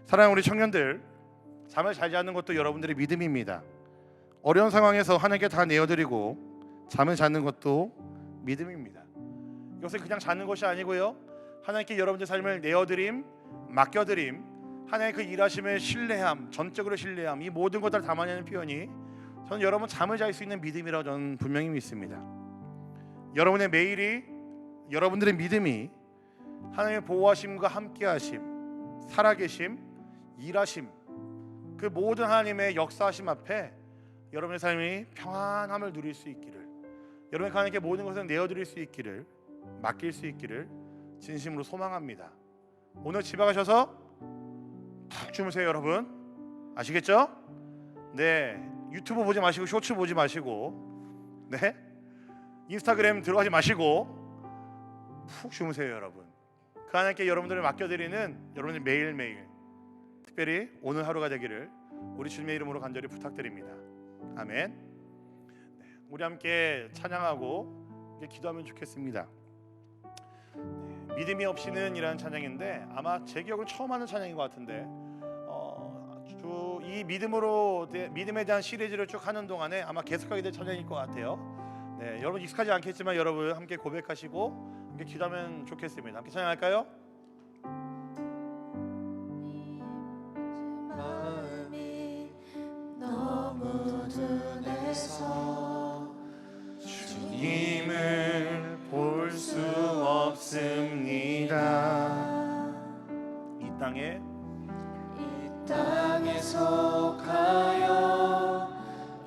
사랑하는 우리 청년들, 잠을 잘 자는 것도 여러분들의 믿음입니다. 어려운 상황에서 하나님께 다 내어드리고 잠을 자는 것도 믿음입니다. 이것은 그냥 자는 것이 아니고요, 하나님께 여러분들 삶을 내어드림, 맡겨드림, 하나님의 그 일하심을 신뢰함, 전적으로 신뢰함, 이 모든 것들을 담아내는 표현이 저는 여러분 잠을 잘 수 있는 믿음이라고 저는 분명히 믿습니다. 여러분의 매일이, 여러분들의 믿음이 하나님의 보호하심과 함께하심, 살아계심, 일하심, 그 모든 하나님의 역사하심 앞에 여러분의 삶이 평안함을 누릴 수 있기를, 여러분의 하나님께 모든 것을 내어드릴 수 있기를, 맡길 수 있기를 진심으로 소망합니다. 오늘 집에 가셔서 푹 주무세요 여러분. 아시겠죠? 네, 유튜브 보지 마시고 쇼츠 보지 마시고 네, 인스타그램 들어가지 마시고 푹 주무세요 여러분. 그 하나님께 여러분들을 맡겨드리는 여러분들 매일매일, 특별히 오늘 하루가 되기를 우리 주님의 이름으로 간절히 부탁드립니다. 아멘. 네, 우리 함께 찬양하고 기도하면 좋겠습니다. 네, 믿음이 없이는 이라는 찬양인데 아마 제 기억은 처음 하는 찬양인 것 같은데 이 믿음에 대한 시리즈를 쭉 하는 동안에 아마 계속하게 될 찬양일 것 같아요. 네, 여러분 익숙하지 않겠지만 여러분 함께 고백하시고 함께 기도하면 좋겠습니다. 함께 찬양할까요? 마음이 너무 둔해서 주님을 볼 수 없습니다. 이 땅에 속하여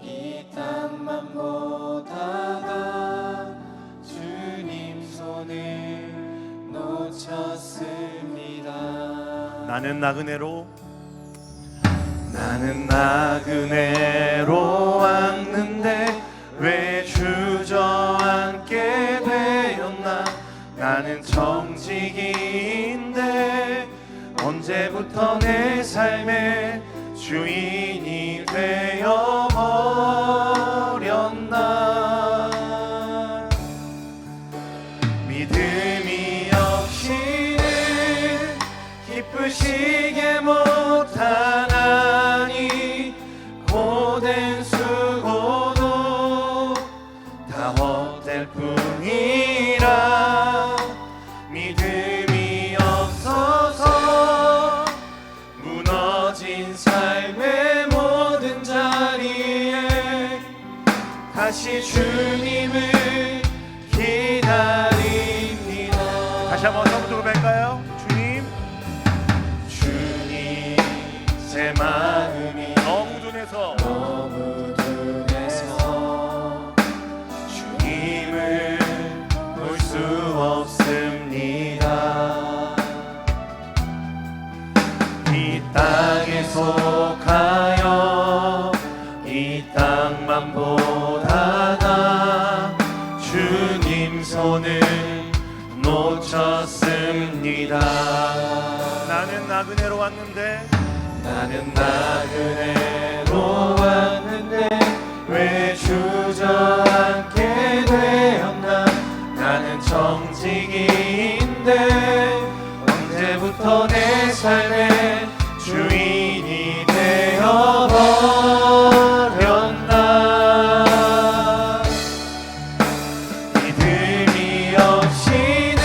이 땅만 보다가 주님 손을 놓쳤습니다. 나는 나그네로 왔는데 왜 주저앉게 되었나. 나는 정직인데 언제부터 내 삶의 주인이 되어버렸나. 믿음이 없이는 기쁘시게 못하나니 고된 수고도 다 헛될 뿐이라. 믿음이 없어서 무너진 삶의 모든 자리에 다시 주님을 기다립니다. 다시 한번 처음부터 고백할까요? 주님 제 마음이 너무 둔해서 주님을 볼 수 없습니다. 이 땅에서 손을 놓쳤습니다. 나는 나그네로 왔는데 나는 나그네로 왔는데 왜 주저앉게 되었나. 나는 청지기인데 언제부터 내 삶의 주인이 되어버렸나. 믿음이 없이는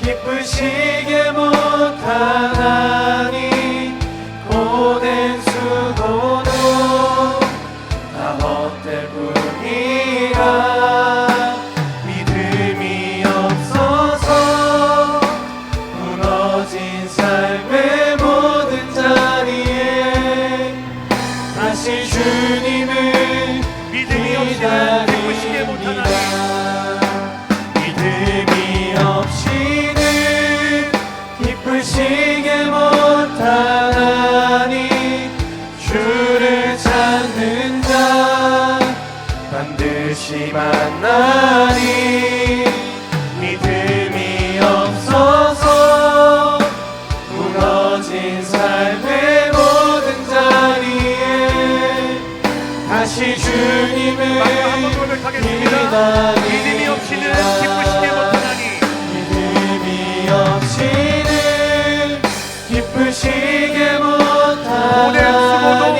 기쁘시게 못하나니 고된 수고도 다 헛될 뿐이라. 믿음이 없어서 무너진 삶의 모든 자리에 다시 주님을 믿음이 없이는 기쁘시게 못하나니. 믿음이 없이는 기쁘시게 못하나니 주를 찾는 자 반드시 만나니. 믿음이 없어서 무너진 삶의 모든 자리에 다시 주님을 마지막 한번 고백하겠습니다. 믿음이 없이는 기쁘시게 못하나니. 믿음이 없이는 기쁘시게 못하나니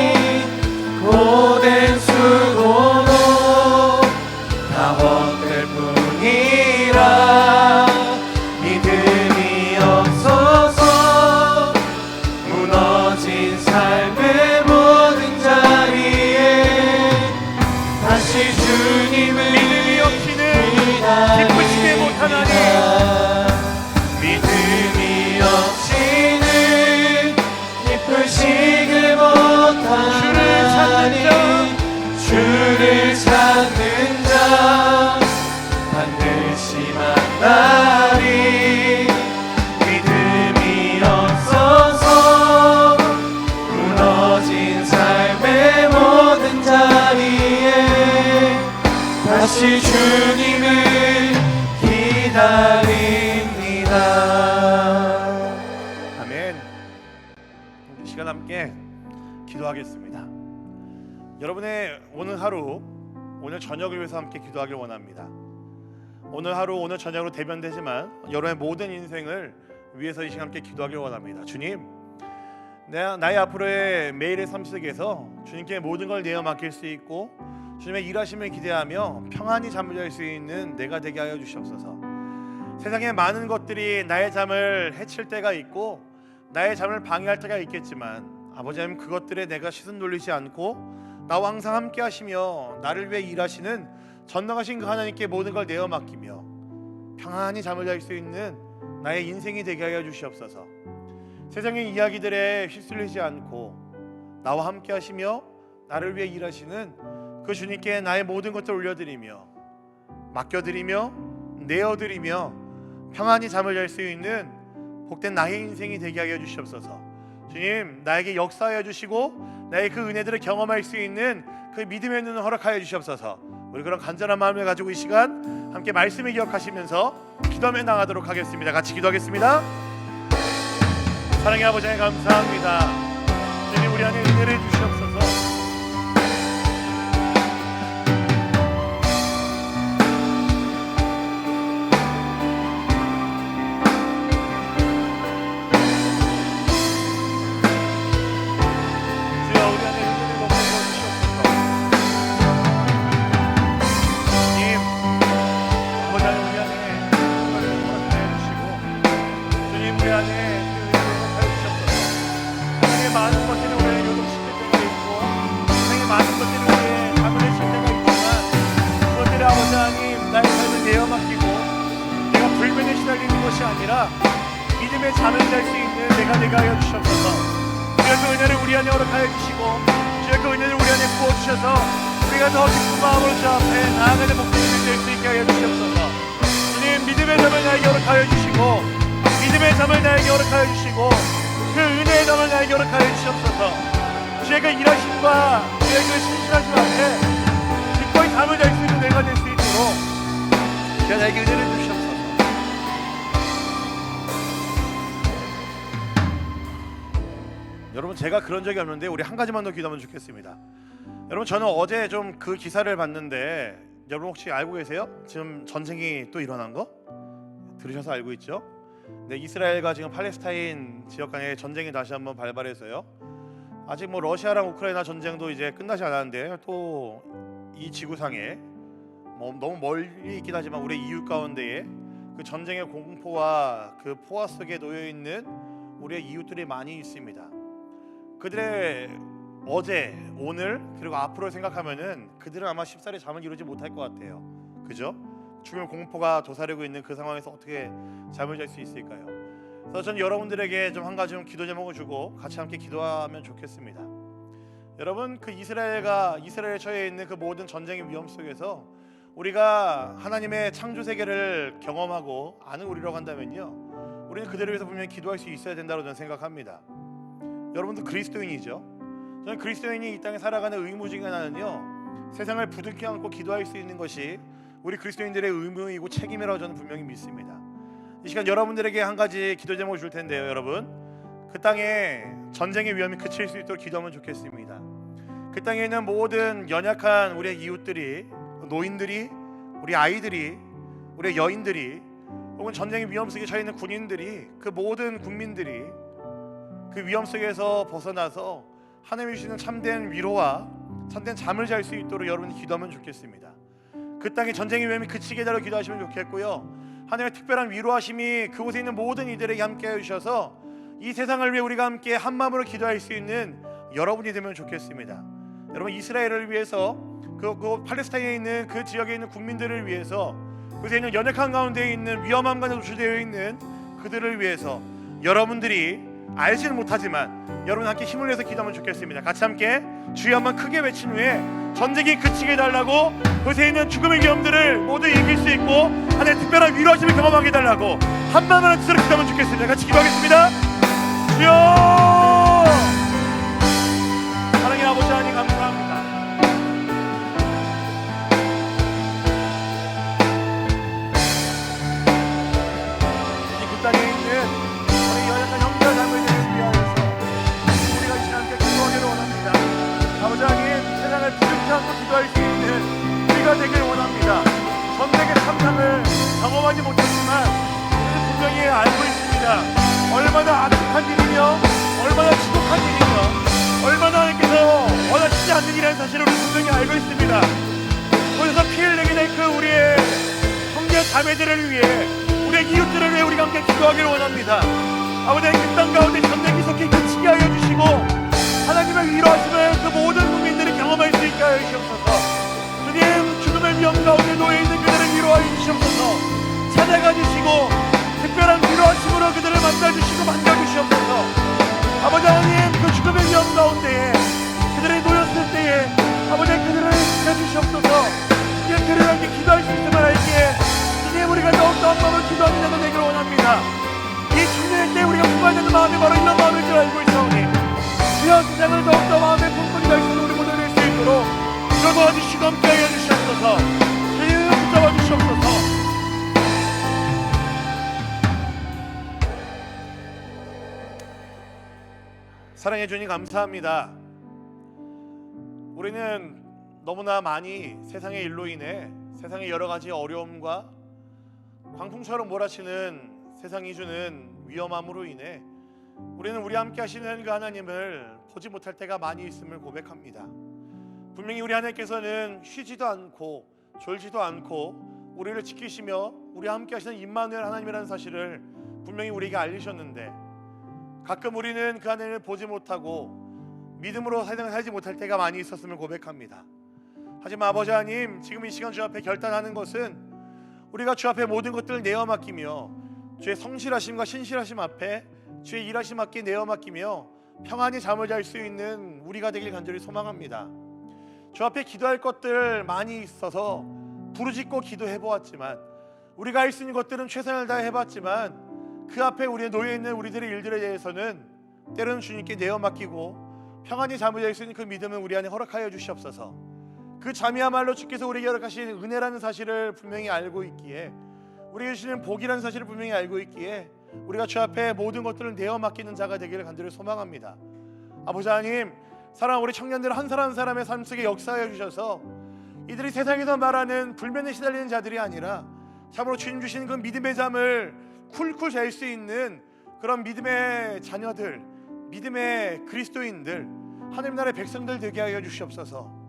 고된 수고도 다 헛될 뿐이라. 믿음이 없어서 무너진 삶의 모든 자리에 다시 주님을 믿음이 없이는 기쁘시게 못하나니. 믿음이 없이는 기쁘시게 못하나니 주를 찾는 자 반드시 만나리. 믿음이 없어서 무너진 삶의 모든 자리에 다시 주님을 기다립니다. 아멘. 우리 시간 함께 기도하겠습니다. 여러분의 오늘 하루, 오늘 저녁을 위해서 함께 기도하길 원합니다. 오늘 하루, 오늘 저녁으로 대변되지만 여러분의 모든 인생을 위해서 이 시간 함께 기도하길 원합니다. 주님, 나의 앞으로의 매일의 삶 속에서 주님께 모든 걸 내어 맡길 수 있고 주님의 일하심을 기대하며 평안히 잠을 잘 수 있는 내가 되게 하여 주시옵소서. 세상에 많은 것들이 나의 잠을 해칠 때가 있고 나의 잠을 방해할 때가 있겠지만 아버지 하나님, 그것들에 내가 시선 돌리지 않고 나와 항상 함께 하시며 나를 위해 일하시는 전능하신 그 하나님께 모든 걸 내어 맡기며 평안히 잠을 잘 수 있는 나의 인생이 되게 하여 주시옵소서. 세상의 이야기들에 휩쓸리지 않고 나와 함께 하시며 나를 위해 일하시는 그 주님께 나의 모든 것들을 올려드리며 맡겨드리며 내어드리며 평안히 잠을 잘 수 있는 복된 나의 인생이 되게 하여 주시옵소서. 주님, 나에게 역사하여 주시고 나의 그 은혜들을 경험할 수 있는 그 믿음의 눈을 허락하여 주시옵소서. 우리 그런 간절한 마음을 가지고 이 시간 함께 말씀을 기억하시면서 기도하며 나가도록 하겠습니다. 같이 기도하겠습니다. 사랑의 아버지 하나님, 감사합니다. 주님, 우리 안에 은혜를 주시옵소서. 아니라 믿음의 잠을 잘 수 있는 내가 되게 하여 주시옵소서. 주의 그 은혜를 우리 안에 허락하여 주시고 주의 그 은혜를 우리 안에 부어주셔서 우리가 더 기쁜 마음으로 주 앞에 나아가는 목숨이 될 수 있게 하여 주시옵소서. 주님, 믿음의 잠을 나에게 허락하여 주시고 믿음의 잠을 나에게 허락하여 주시고 그 은혜의 잠을 나에게 허락하여 주시옵소서. 주의 그 일하심과 주의 그 신실하심 앞에 기꺼이 잠을 잘 수 있는 내가 될 수 있도록 주여 나에게 은혜를 주시옵소서. 여러분 제가 그런 적이 없는데 우리 한 가지만 더 기도하면 좋겠습니다. 여러분 저는 어제 좀 그 기사를 봤는데 여러분 혹시 알고 계세요? 지금 전쟁이 또 일어난 거? 들으셔서 알고 있죠? 네, 이스라엘과 지금 팔레스타인 지역 간의 전쟁이 다시 한번 발발해서요. 아직 뭐 러시아랑 우크라이나 전쟁도 이제 끝나지 않았는데 또 이 지구상에 뭐 너무 멀리 있긴 하지만 우리 이웃 가운데에 그 전쟁의 공포와 그 포화 속에 놓여 있는 우리의 이웃들이 많이 있습니다. 그들의 어제, 오늘 그리고 앞으로 생각하면은 그들은 아마 쉽사리 잠을 이루지 못할 것 같아요. 그죠? 죽음의 공포가 도사리고 있는 그 상황에서 어떻게 잠을 잘 수 있을까요? 그래서 저는 여러분들에게 좀 한 가지 좀 기도 제목을 주고 같이 함께 기도하면 좋겠습니다. 여러분 그 이스라엘에 처해 있는 그 모든 전쟁의 위험 속에서 우리가 하나님의 창조 세계를 경험하고 아는 우리라고 한다면요, 우리는 그들을 위해서 분명히 기도할 수 있어야 된다고 저는 생각합니다. 여러분도 그리스도인이죠. 저는 그리스도인이 이 땅에 살아가는 의무 중에 하나는요, 세상을 부둥켜 안고 기도할 수 있는 것이 우리 그리스도인들의 의무이고 책임이라고 저는 분명히 믿습니다. 이 시간 여러분들에게 한 가지 기도 제목을 줄 텐데요, 여러분 그 땅에 전쟁의 위험이 그칠 수 있도록 기도하면 좋겠습니다. 그 땅에 있는 모든 연약한 우리의 이웃들이, 노인들이, 우리 아이들이, 우리 여인들이, 혹은 전쟁의 위험 속에 처해 있는 군인들이, 그 모든 국민들이 그 위험 속에서 벗어나서 하나님이 주시는 참된 위로와 참된 잠을 잘 수 있도록 여러분이 기도하면 좋겠습니다. 그 땅에 전쟁의 위험이 그치게 해달라고 기도하시면 좋겠고요, 하나님의 특별한 위로하심이 그곳에 있는 모든 이들에게 함께 해주셔서 이 세상을 위해 우리가 함께 한 마음으로 기도할 수 있는 여러분이 되면 좋겠습니다. 여러분 이스라엘을 위해서 그 팔레스타인에 있는 그 지역에 있는 국민들을 위해서, 그곳에 있는 연약한 가운데 있는 위험함 가운데 노출되어 있는 그들을 위해서 여러분들이 알지는 못하지만 여러분 함께 힘을 내서 기도하면 좋겠습니다. 같이 함께 주여 한번 크게 외친 후에 전쟁이 그치게 해달라고, 그곳에 있는 죽음의 위험들을 모두 이길 수 있고 하나님의 특별한 위로하심을 경험하게 해달라고 한 마음으로 뜻으로 기도하면 좋겠습니다. 같이 기도하겠습니다. 주여! 사랑의 아버지 하나님 감사합니다. 이 그 땅에 있는 우리 연약한 형제와 자매들을 위하여서 우리가 이 시간 함께 기도하기를 원합니다. 아버지 하나님, 세상을 부둥켜 안고 기도할 수 있는 우리가 되기를 원합니다. 전쟁의 참담을 경험하지 못했지만 우리는 분명히 알고 있습니다. 얼마나 악독한 일이며 얼마나 지독한 일이며 얼마나 하나님께서 원하시지 않는 일이라는 사실을 우리 분명히 알고 있습니다. 거기서 피해를 내게 된 그 우리의 형제 자매들을 위해, 우리의 이웃들을 위해 우리가 함께 기도하기를 원합니다. 아버지, 그 땅 가운데 전쟁이 속히 그치게 하여 주시고 하나님의 위로하심을 그 모든 국민들이 경험할 수 있게 하여 주시옵소서. 주님, 죽음의 위험 가운데 놓여 있는 그들을 위로하여 주시옵소서. 찾아가 주시고 특별한 위로하심으로 그들을 만나주시고 만져주시옵소서. 아버지 하나님, 그 죽음의 위험 가운데에 그들이 놓였을 때에 아버지 그들을 지켜주시옵소서. 이제 그들을 함께 기도할 수 있음을 알기에 주님, 우리가 더욱더 한 마음을 기도하는 자가 되기를 원합니다. 이 중요할 때 우리가 품어야 되는 마음이 바로 이런 마음일 줄 알고 있사오니 주여, 세상을 더욱더 마음에 품고 기도할 수 있는 우리 모두 될 수 있도록 도와주시고 함께하여 주시옵소서. 주님, 붙잡아 주시옵소서. 사랑해 주님 감사합니다. 우리는 너무나 많이 세상의 일로 인해, 세상의 여러 가지 어려움과 광풍처럼 몰아치는 세상이 주는 위험함으로 인해 우리는 우리 함께 하시는 그 하나님을 보지 못할 때가 많이 있음을 고백합니다. 분명히 우리 하나님께서는 쉬지도 않고 졸지도 않고 우리를 지키시며 우리 함께 하시는 임마누엘 하나님이라는 사실을 분명히 우리에게 알리셨는데, 가끔 우리는 그 하나님을 보지 못하고 믿음으로 세상을 살지 못할 때가 많이 있었음을 고백합니다. 하지만 아버지 하나님, 지금 이 시간 주 앞에 결단하는 것은 우리가 주 앞에 모든 것들을 내어 맡기며 주의 성실하심과 신실하심 앞에 주의 일하심 앞에 내어 맡기며 평안히 잠을 잘 수 있는 우리가 되길 간절히 소망합니다. 주 앞에 기도할 것들 많이 있어서 부르짖고 기도해 보았지만, 우리가 할 수 있는 것들은 최선을 다해 해봤지만, 그 앞에 우리의 놓여있는 우리들의 일들에 대해서는 때로는 주님께 내어 맡기고 평안히 잠을 잘 수 있는 그 믿음을 우리 안에 허락하여 주시옵소서. 그 잠이야말로 주께서 우리에게 허락하신 은혜라는 사실을 분명히 알고 있기에, 우리에게 주시는 복이라는 사실을 분명히 알고 있기에 우리가 주 앞에 모든 것들을 내어 맡기는 자가 되기를 간절히 소망합니다. 아버지 하나님, 사랑하는 우리 청년들 한 사람 한 사람의 삶 속에 역사하여 주셔서 이들이 세상에서 말하는 불면에 시달리는 자들이 아니라 참으로 주님 주신 그 믿음의 잠을 쿨쿨 잘 수 있는 그런 믿음의 자녀들, 믿음의 그리스도인들, 하나님 나라의 백성들 되게 하여 주시옵소서.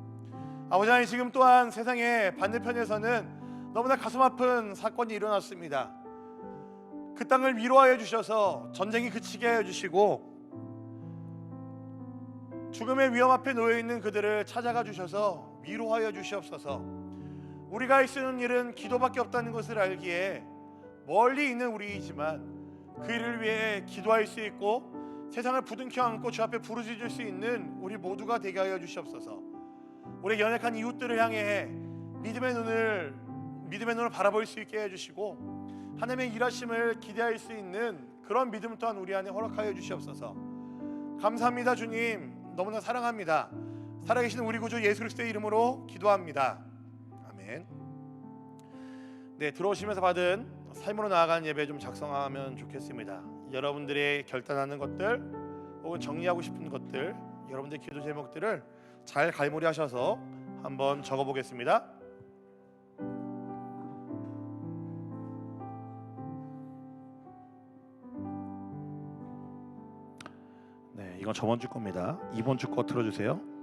아버지 하나님, 지금 또한 세상의 반대편에서는 너무나 가슴 아픈 사건이 일어났습니다. 그 땅을 위로하여 주셔서 전쟁이 그치게 하여 주시고, 죽음의 위험 앞에 놓여 있는 그들을 찾아가 주셔서 위로하여 주시옵소서. 우리가 할 수 있는 일은 기도밖에 없다는 것을 알기에 멀리 있는 우리이지만 그 일을 위해 기도할 수 있고 세상을 부둥켜 안고 주 앞에 부르짖을 수 있는 우리 모두가 되게 하여 주시옵소서. 우리 연약한 이웃들을 향해 믿음의 눈을 바라볼 수 있게 해주시고 하나님의 일하심을 기대할 수 있는 그런 믿음 또한 우리 안에 허락하여 주시옵소서. 감사합니다. 주님 너무나 사랑합니다. 살아계신 우리 구주 예수 그리스도의 이름으로 기도합니다. 아멘. 네, 들어오시면서 받은 삶으로 나아가는 예배 좀 작성하면 좋겠습니다. 여러분들의 결단하는 것들 혹은 정리하고 싶은 것들, 여러분들의 기도 제목들을 잘 갈무리하셔서 한번 적어보겠습니다. 네, 이건 저번 주 겁니다. 이번 주 거 틀어주세요.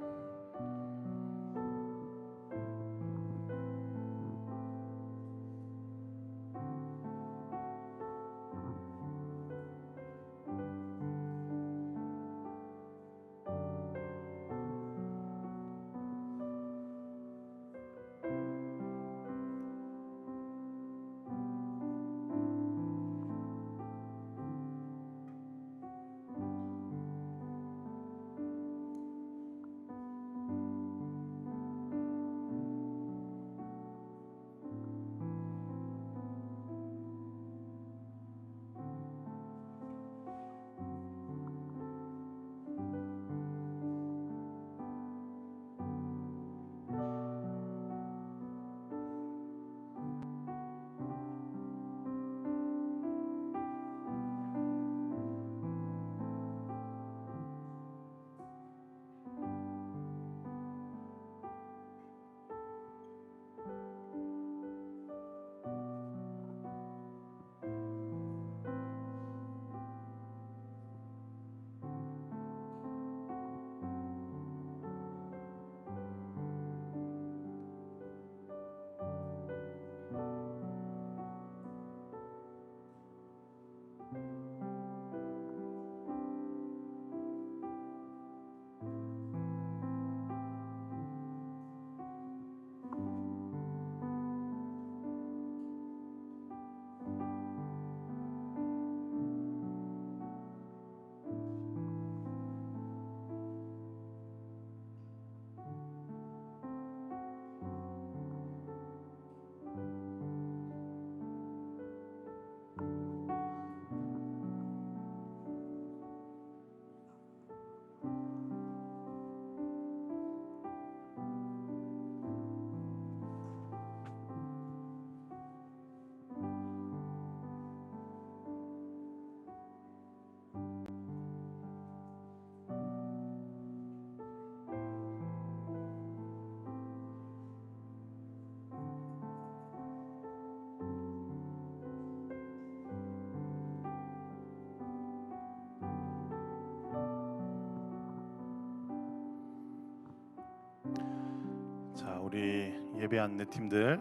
자, 우리 예배 안내팀들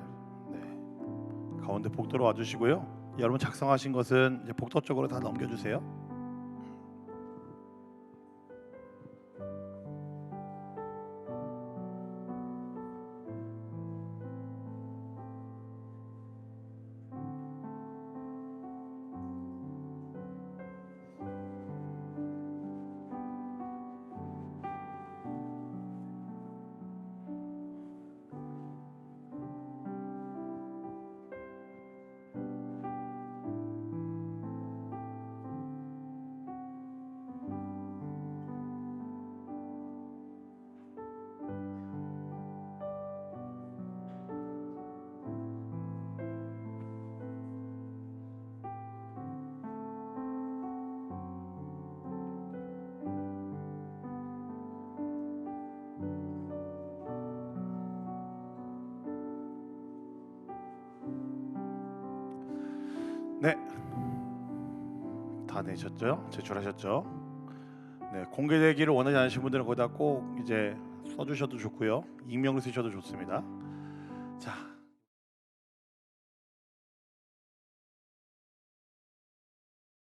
가운데 복도로 와주시고요. 여러분 작성하신 것은 이제 복도 쪽으로 다 넘겨주세요. 네, 다 내셨죠? 제출하셨죠? 네, 공개되기를 원하지 않으신 분들은 거기다 꼭 이제 써주셔도 좋고요, 익명을 쓰셔도 좋습니다. 자,